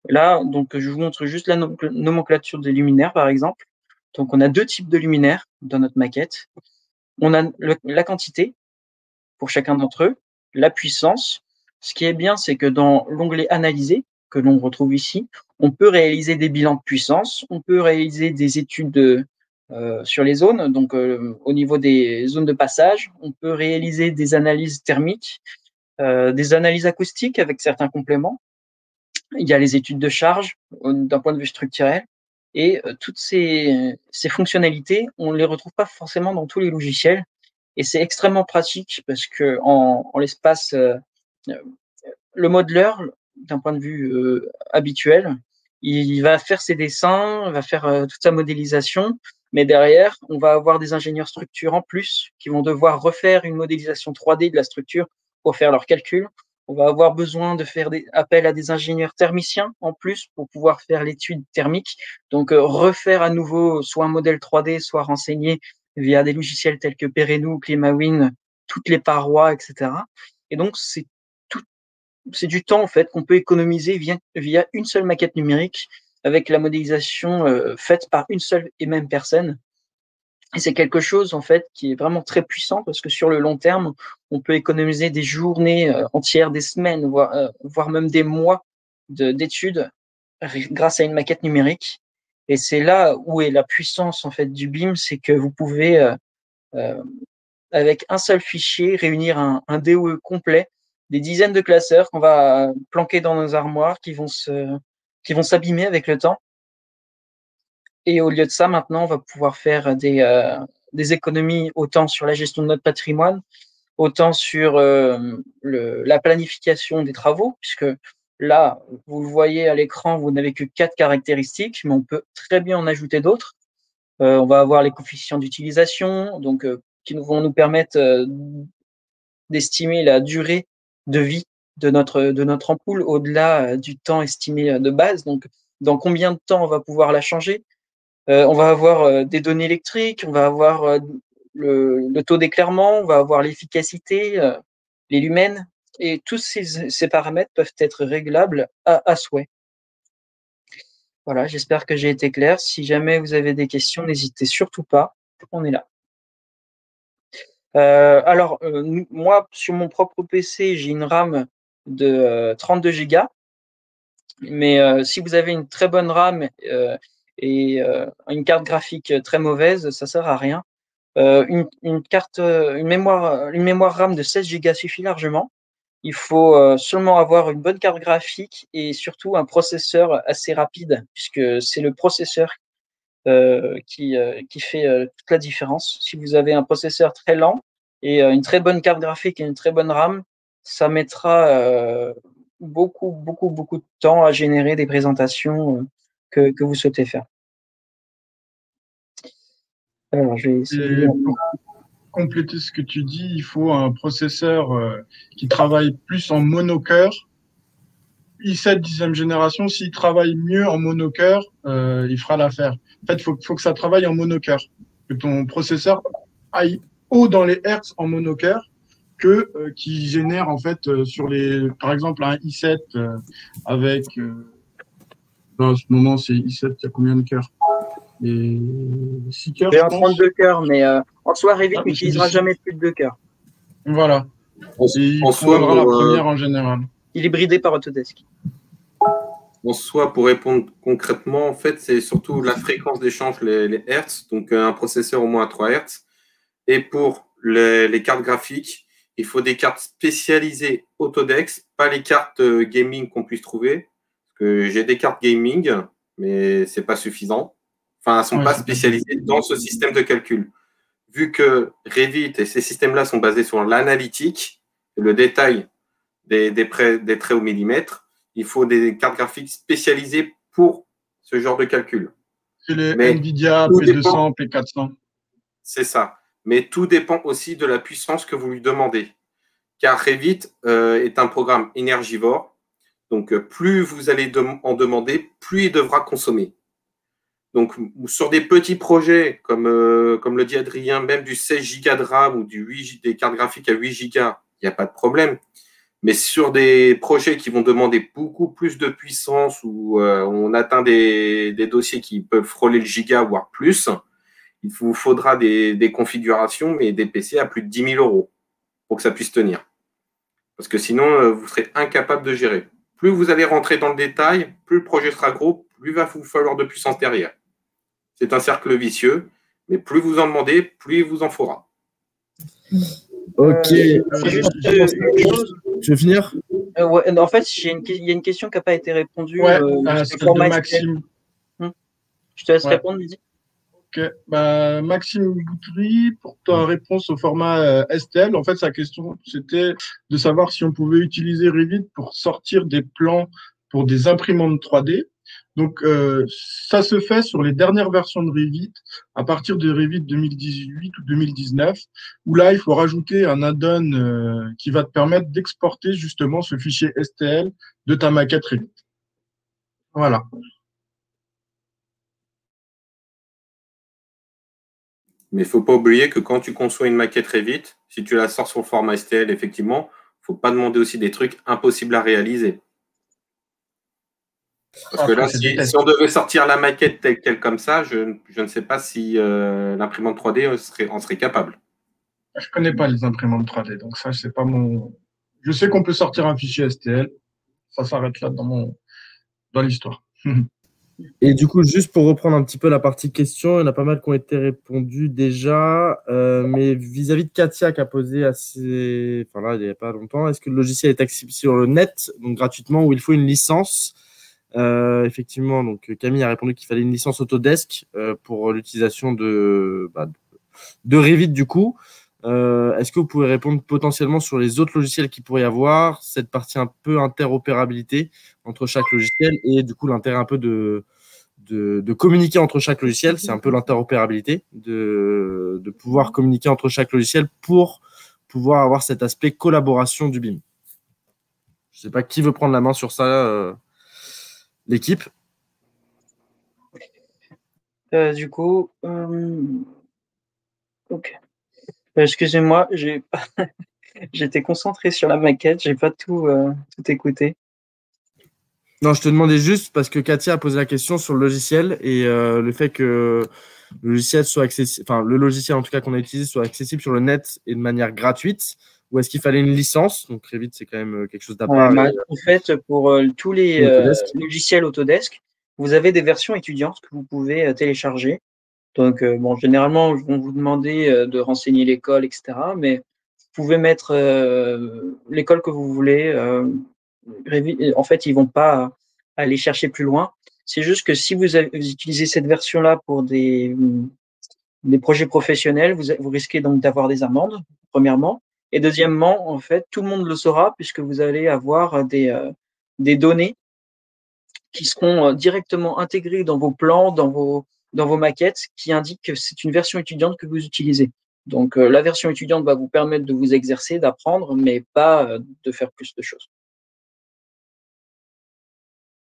Là, donc, je vous montre juste la nomenclature des luminaires, par exemple. Donc, on a 2 types de luminaires dans notre maquette. On a la quantité pour chacun d'entre eux, la puissance. Ce qui est bien, c'est que dans l'onglet Analyser, que l'on retrouve ici, on peut réaliser des bilans de puissance, on peut réaliser des études sur les zones, donc au niveau des zones de passage, on peut réaliser des analyses thermiques, des analyses acoustiques avec certains compléments. Il y a les études de charge d'un point de vue structurel. Et toutes ces fonctionnalités, on ne les retrouve pas forcément dans tous les logiciels. Et c'est extrêmement pratique parce que en l'espace, le modeler, d'un point de vue habituel, il va faire ses dessins, il va faire toute sa modélisation, mais derrière, on va avoir des ingénieurs structure en plus qui vont devoir refaire une modélisation 3D de la structure pour faire leurs calculs. On va avoir besoin de faire appel à des ingénieurs thermiciens en plus pour pouvoir faire l'étude thermique. Donc, refaire à nouveau soit un modèle 3D, soit renseigner via des logiciels tels que Perenou, Climawin, toutes les parois, etc. Et donc, c'est du temps en fait qu'on peut économiser via une seule maquette numérique avec la modélisation faite par une seule et même personne. Et c'est quelque chose en fait qui est vraiment très puissant parce que sur le long terme, on peut économiser des journées entières, des semaines, voire même des mois d'études grâce à une maquette numérique. Et c'est là où est la puissance en fait du BIM, c'est que vous pouvez avec un seul fichier réunir un DOE complet, des dizaines de classeurs qu'on va planquer dans nos armoires qui vont s'abîmer avec le temps. Et au lieu de ça, maintenant, on va pouvoir faire des économies autant sur la gestion de notre patrimoine, autant sur la planification des travaux, puisque là, vous le voyez à l'écran, vous n'avez que 4 caractéristiques, mais on peut très bien en ajouter d'autres. On va avoir les coefficients d'utilisation, donc qui vont nous permettre d'estimer la durée de vie de notre ampoule au-delà du temps estimé de base. Donc, dans combien de temps on va pouvoir la changer? On va avoir des données électriques, on va avoir le taux d'éclairement, on va avoir l'efficacité, les lumens, et tous ces paramètres peuvent être réglables à souhait. Voilà, j'espère que j'ai été clair. Si jamais vous avez des questions, n'hésitez surtout pas, on est là. Alors, moi, sur mon propre PC, j'ai une RAM de 32 Go, mais si vous avez une très bonne RAM et une carte graphique très mauvaise, ça sert à rien. Une mémoire RAM de 16 Go suffit largement. Il faut seulement avoir une bonne carte graphique et surtout un processeur assez rapide, puisque c'est le processeur qui fait toute la différence. Si vous avez un processeur très lent et une très bonne carte graphique et une très bonne RAM, ça mettra beaucoup de temps à générer des présentations que vous souhaitez faire. Alors, je vais essayer. Pour compléter ce que tu dis, il faut un processeur qui travaille plus en monocœur. i7 10e génération, s'il travaille mieux en monocœur, il fera l'affaire. En fait, il faut que ça travaille en monocœur. Que ton processeur aille haut dans les hertz en monocœur qui génère en fait par exemple un i7 avec en ce moment c'est i7, il y a combien de cœurs? Et 6 cœurs, j'ai un 32 cœurs, mais en soi, Revit n'utilisera jamais plus de 2 cœurs. Voilà. Il prendra la première en général. Il est bridé par Autodesk. En soi, pour répondre concrètement, en fait, c'est surtout la fréquence d'échange, les Hertz, donc un processeur au moins à 3 Hertz. Et pour les cartes graphiques, il faut des cartes spécialisées Autodesk, pas les cartes gaming qu'on puisse trouver. Parce que j'ai des cartes gaming, mais c'est pas suffisant. Enfin, elles ne sont pas spécialisées dans ce système de calcul. Vu que Revit et ces systèmes-là sont basés sur l'analytique, le détail des traits au millimètre, il faut des cartes graphiques spécialisées pour ce genre de calcul. C'est les NVIDIA P200, P400. C'est ça. Mais tout dépend aussi de la puissance que vous lui demandez. Car Revit est un programme énergivore. Donc, plus vous allez en demander, plus il devra consommer. Donc, sur des petits projets, comme le dit Adrien, même du 16 Go de RAM ou des cartes graphiques à 8 Go, il n'y a pas de problème. Mais sur des projets qui vont demander beaucoup plus de puissance, où on atteint des dossiers qui peuvent frôler le giga, voire plus, il vous faudra des configurations, mais des PC à plus de 10 000 € pour que ça puisse tenir. Parce que sinon, vous serez incapable de gérer. Plus vous allez rentrer dans le détail, plus le projet sera gros, plus il va vous falloir de puissance derrière. C'est un cercle vicieux, mais plus vous en demandez, plus il vous en faudra. Ok. C'est juste une chose. Tu veux finir? Ouais, non, en fait, il y a une question qui n'a pas été répondue. Ouais, sur celle le format de SQL. Maxime. Je te laisse Ouais. répondre, Lydie. Ok, Maxime Boutry, pour ta réponse au format STL, en fait, sa question, c'était de savoir si on pouvait utiliser Revit pour sortir des plans pour des imprimantes 3D. Donc, ça se fait sur les dernières versions de Revit, à partir de Revit 2018 ou 2019, où là, il faut rajouter un add-on qui va te permettre d'exporter justement ce fichier STL de ta maquette Revit. Voilà. Mais il ne faut pas oublier que quand tu conçois une maquette Revit, si tu la sors sur le format STL, effectivement, il ne faut pas demander aussi des trucs impossibles à réaliser. Parce que Après, là, c'est des tests. si on devait sortir la maquette telle quelle comme ça, je ne sais pas si l'imprimante 3D en serait capable. Je connais pas les imprimantes 3D, donc ça, c'est pas mon. Je sais qu'on peut sortir un fichier STL. Ça s'arrête là dans l'histoire. Et du coup, juste pour reprendre un petit peu la partie question, il y en a pas mal qui ont été répondues déjà, mais vis-à-vis de Katia qui a posé enfin là, il n'y a pas longtemps, est-ce que le logiciel est accessible sur le net, donc gratuitement, ou il faut une licence? Effectivement, donc Camille a répondu qu'il fallait une licence Autodesk pour l'utilisation de Revit du coup. Est-ce que vous pouvez répondre potentiellement sur les autres logiciels qu'il pourrait y avoir, cette partie un peu interopérabilité entre chaque logiciel et du coup l'intérêt un peu de communiquer entre chaque logiciel, c'est un peu l'interopérabilité, de pouvoir communiquer entre chaque logiciel pour pouvoir avoir cet aspect collaboration du BIM. Je ne sais pas qui veut prendre la main sur ça, l'équipe. Du coup, ok. Excusez-moi, j'étais concentré sur la maquette, j'ai pas tout écouté. Non, je te demandais juste parce que Katia a posé la question sur le logiciel et le fait que le logiciel soit accessible, enfin le logiciel en tout cas qu'on a utilisé soit accessible sur le net et de manière gratuite, ou est-ce qu'il fallait une licence? Donc Revit, c'est quand même quelque chose d'à part. En fait, pour tous les logiciels Autodesk, vous avez des versions étudiantes que vous pouvez télécharger. Donc, bon, généralement, ils vont vous demander de renseigner l'école, etc. Mais vous pouvez mettre l'école que vous voulez. En fait, ils vont pas aller chercher plus loin. C'est juste que si vous utilisez cette version-là pour des projets professionnels, vous risquez donc d'avoir des amendes, premièrement. Et deuxièmement, en fait, tout le monde le saura puisque vous allez avoir des données qui seront directement intégrées dans vos plans, dans vos maquettes, qui indiquent que c'est une version étudiante que vous utilisez. Donc, la version étudiante va vous permettre de vous exercer, d'apprendre, mais pas de faire plus de choses.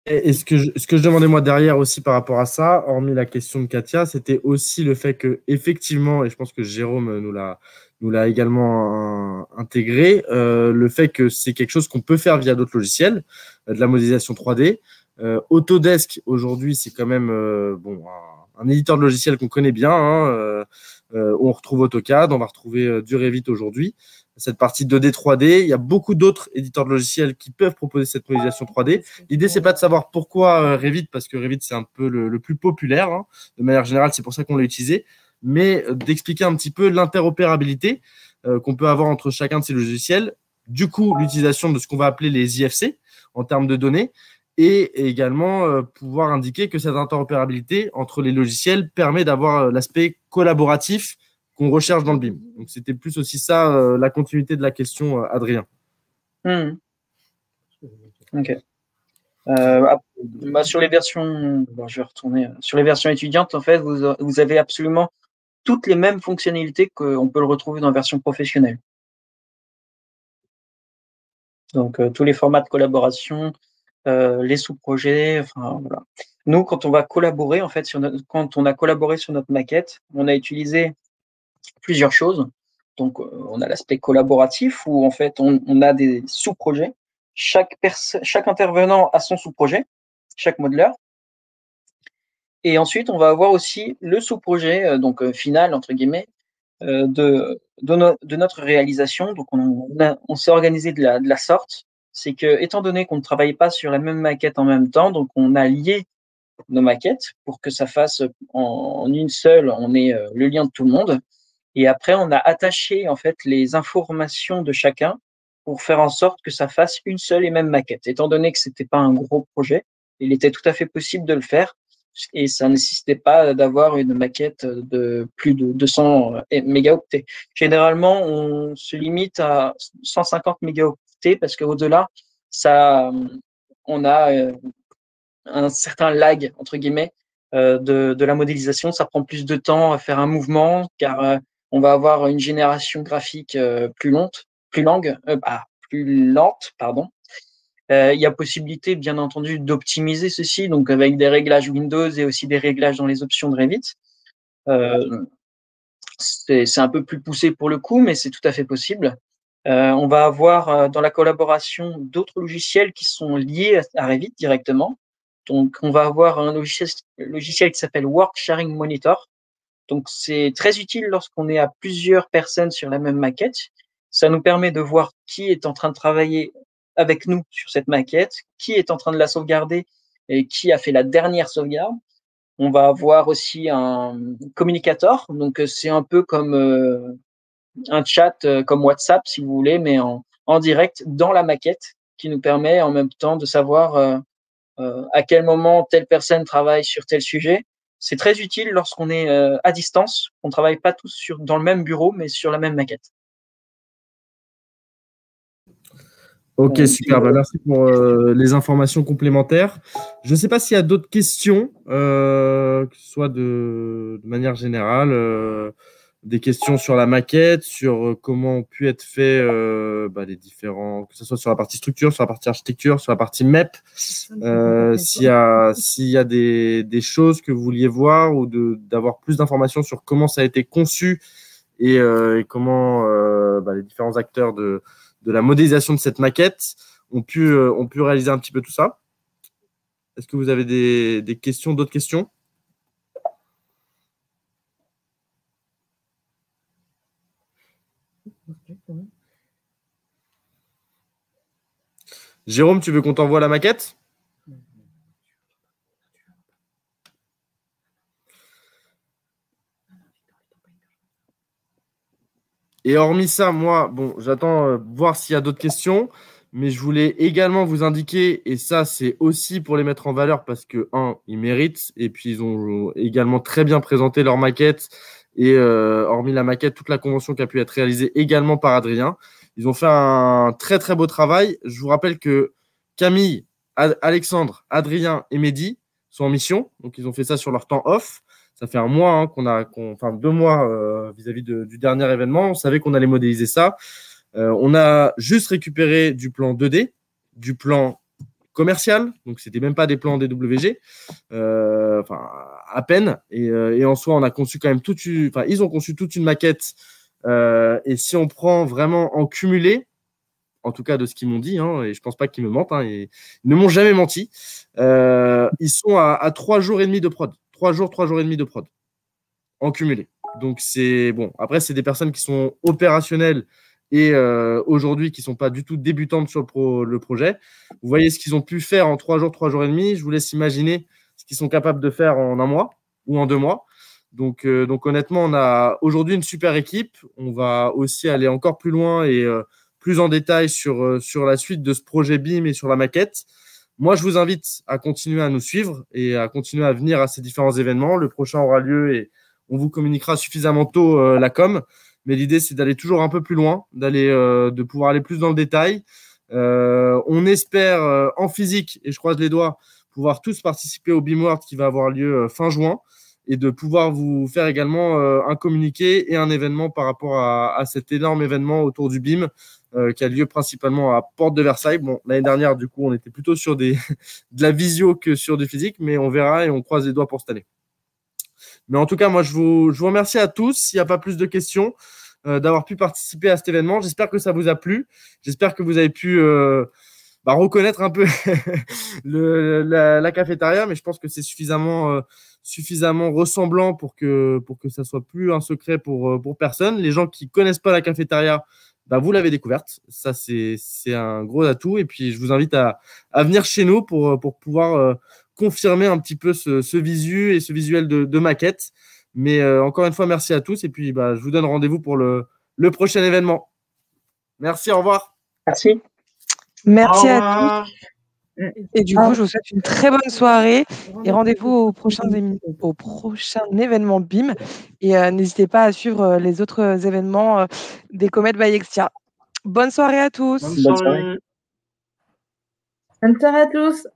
Et ce que je demandais moi derrière aussi par rapport à ça, hormis la question de Katia, c'était aussi le fait que effectivement, et je pense que Jérôme nous l'a également intégré, le fait que c'est quelque chose qu'on peut faire via d'autres logiciels, de la modélisation 3D. Autodesk aujourd'hui, c'est quand même un éditeur de logiciels qu'on connaît bien. Hein, on retrouve AutoCAD, on va retrouver du Revit aujourd'hui. Cette partie 2D, 3D, il y a beaucoup d'autres éditeurs de logiciels qui peuvent proposer cette modélisation 3D. L'idée, c'est pas de savoir pourquoi Revit, parce que Revit, c'est un peu le plus populaire. Hein. De manière générale, c'est pour ça qu'on l'a utilisé. Mais d'expliquer un petit peu l'interopérabilité qu'on peut avoir entre chacun de ces logiciels. Du coup, l'utilisation de ce qu'on va appeler les IFC en termes de données. Et également pouvoir indiquer que cette interopérabilité entre les logiciels permet d'avoir l'aspect collaboratif qu'on recherche dans le BIM. Donc, c'était plus aussi ça, la continuité de la question, Adrien. Ok. Sur les versions, je vais retourner. Sur les versions étudiantes, en fait, vous avez absolument toutes les mêmes fonctionnalités qu'on peut le retrouver dans la version professionnelle. Donc, tous les formats de collaboration, les sous-projets, enfin, voilà. Nous, quand on va collaborer, en fait, quand on a collaboré sur notre maquette, on a utilisé plusieurs choses. Donc, on a l'aspect collaboratif où, en fait, on a des sous-projets. Chaque intervenant a son sous-projet, chaque modeleur. Et ensuite, on va avoir aussi le sous-projet, final, entre guillemets, de notre réalisation. Donc, on s'est organisé de la sorte. C'est que, étant donné qu'on ne travaille pas sur la même maquette en même temps, donc on a lié nos maquettes pour que ça fasse en une seule, on ait le lien de tout le monde. Et après, on a attaché en fait les informations de chacun pour faire en sorte que ça fasse une seule et même maquette. Étant donné que c'était pas un gros projet, il était tout à fait possible de le faire et ça nécessitait pas d'avoir une maquette de plus de 200 mégaoctets. Généralement, on se limite à 150 mégaoctets parce qu'au-delà, ça, on a un certain lag, entre guillemets, de la modélisation. Ça prend plus de temps à faire un mouvement car on va avoir une génération graphique plus lente, pardon. Il y a possibilité, bien entendu, d'optimiser ceci, donc avec des réglages Windows et aussi des réglages dans les options de Revit. C'est un peu plus poussé pour le coup, mais c'est tout à fait possible. On va avoir dans la collaboration d'autres logiciels qui sont liés à Revit directement. Donc, on va avoir un logiciel qui s'appelle Work Sharing Monitor. Donc, c'est très utile lorsqu'on est à plusieurs personnes sur la même maquette. Ça nous permet de voir qui est en train de travailler avec nous sur cette maquette, qui est en train de la sauvegarder et qui a fait la dernière sauvegarde. On va avoir aussi un communicator. Donc, c'est un peu comme un chat comme WhatsApp, si vous voulez, mais en direct dans la maquette qui nous permet en même temps de savoir à quel moment telle personne travaille sur tel sujet. C'est très utile lorsqu'on est à distance. On ne travaille pas tous dans le même bureau, mais sur la même maquette. Ok, super. Merci pour les informations complémentaires. Je ne sais pas s'il y a d'autres questions, que ce soit de manière générale, des questions sur la maquette, sur comment ont pu être faits les différents, que ce soit sur la partie structure, sur la partie architecture, sur la partie MEP. S'il y a des choses que vous vouliez voir ou d'avoir plus d'informations sur comment ça a été conçu et comment les différents acteurs de la modélisation de cette maquette ont pu réaliser un petit peu tout ça. Est-ce que vous avez des questions, d'autres questions? Jérôme, tu veux qu'on t'envoie la maquette? Et hormis ça, moi, j'attends voir s'il y a d'autres questions, mais je voulais également vous indiquer, et ça, c'est aussi pour les mettre en valeur parce que, ils méritent, et puis ils ont également très bien présenté leur maquette, et hormis la maquette, toute la convention qui a pu être réalisée également par Adrien. Ils ont fait un très, très beau travail. Je vous rappelle que Camille, Alexandre, Adrien et Mehdi sont en mission, donc ils ont fait ça sur leur temps off. Ça fait un mois enfin 2 mois vis-à-vis du dernier événement. On savait qu'on allait modéliser ça. On a juste récupéré du plan 2D, du plan commercial. Donc, ce n'était même pas des plans DWG. À peine. Et en soi, on a conçu quand même ils ont conçu toute une maquette. Et si on prend vraiment en cumulé, en tout cas de ce qu'ils m'ont dit, et je ne pense pas qu'ils me mentent, ils ne m'ont jamais menti, ils sont à 3 jours et demi de prod. 3 jours et demi de prod en cumulé. Donc, c'est bon. Après, c'est des personnes qui sont opérationnelles et aujourd'hui qui ne sont pas du tout débutantes sur le projet. Vous voyez ce qu'ils ont pu faire en 3 jours et demi. Je vous laisse imaginer ce qu'ils sont capables de faire en 1 mois ou en 2 mois. Donc honnêtement, on a aujourd'hui une super équipe. On va aussi aller encore plus loin et plus en détail sur la suite de ce projet BIM et sur la maquette. Moi, je vous invite à continuer à nous suivre et à continuer à venir à ces différents événements. Le prochain aura lieu et on vous communiquera suffisamment tôt la com. Mais l'idée, c'est d'aller toujours un peu plus loin, de pouvoir aller plus dans le détail. On espère en physique, et je croise les doigts, pouvoir tous participer au BIM World qui va avoir lieu fin juin et de pouvoir vous faire également un communiqué et un événement par rapport à cet énorme événement autour du BIM qui a lieu principalement à Porte de Versailles. Bon, l'année dernière, du coup, on était plutôt sur de la visio que sur du physique, mais on verra et on croise les doigts pour cette année. Mais en tout cas, moi, je vous remercie à tous. S'il n'y a pas plus de questions, d'avoir pu participer à cet événement. J'espère que ça vous a plu. J'espère que vous avez pu reconnaître un peu la cafétéria, mais je pense que c'est suffisamment ressemblant pour que ça soit plus un secret pour personne. Les gens qui connaissent pas la cafétéria, vous l'avez découverte. Ça, c'est un gros atout. Et puis, je vous invite à venir chez nous pour pouvoir confirmer un petit peu ce visu et ce visuel de maquette. Mais encore une fois, merci à tous. Et puis, je vous donne rendez-vous pour le prochain événement. Merci, au revoir. Merci. Merci Au à revoir. tous. Et du coup, je vous souhaite une très bonne soirée et rendez-vous au prochain événement BIM. Et n'hésitez pas à suivre les autres événements des Comètes by Extia. Bonne soirée à tous. Bonne Bonne soirée. soirée. Bonne soirée à tous.